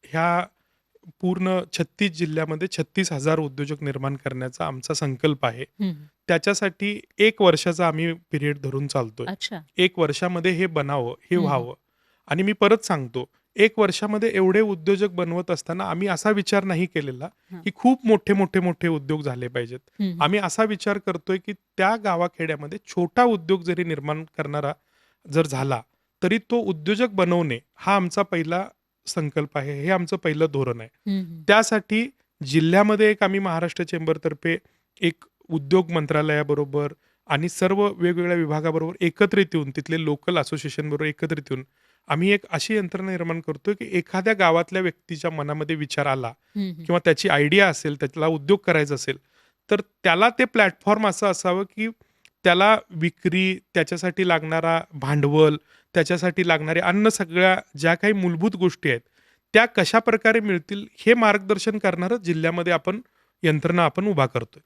ह्या पूर्ण 36 जिल्ह्यामध्ये 36,000 उद्योजक निर्माण करण्याचा आमचा संकल्प आहे. हं. त्याच्यासाठी 1 वर्षाचा आम्ही पिरियड धरून चालतोय. अच्छा. 1 वर्षामध्ये हे बनावं, हे हं, हं. व्हावं. आणि मी परत सांगतो, 1 वर्षामध्ये एवढे उद्योजक बनवत असताना आम्ही असा विचार नाही केलेला, हां. की खूप मोठे उद्योग झाले पाहिजेत. हं, हं. आम्ही असा विचार करतोय, की त्या गावाखेड्यामध्ये छोटा उद्योग जरी निर्माण करणारा जर झाला, तरी तो उद्योजक बनवणे हा आमचा पहिला संकल्प आहे. हे आमचं पहिलं धोरण आहे. हं, हं. त्यासाठी जिल्ह्यामध्ये एक आम्ही महाराष्ट्र चेंबरतर्फे एक उद्योग मंत्रालयाबरोबर आणि सर्व वेगवेगळ्या विभागाबरोबर एकत्रित येऊन, तिथले लोकल असोसिएशनबरोबर एकत्रित येऊन, आम्ही एक अशी यंत्रणा निर्माण करतोय, की एखाद्या गावातल्या व्यक्तीच्या मनामध्ये विचार आला हं, हं. किंवा त्याची आयडिया असेल, त्याला उद्योग करायचा असेल, तर त्याला ते प्लॅटफॉर्म असं असावं, की त्याला विक्री, त्याच्यासाठी लागणारा भांडवल, त्याच्यासाठी लागणारे अन्न सगळ्या ज्या काही मूलभूत गोष्टी आहेत, त्या कशाप्रकारे मिळतील हे मार्गदर्शन करणारं जिल्ह्यामध्ये आपण यंत्रणा आपण उभा करतोय.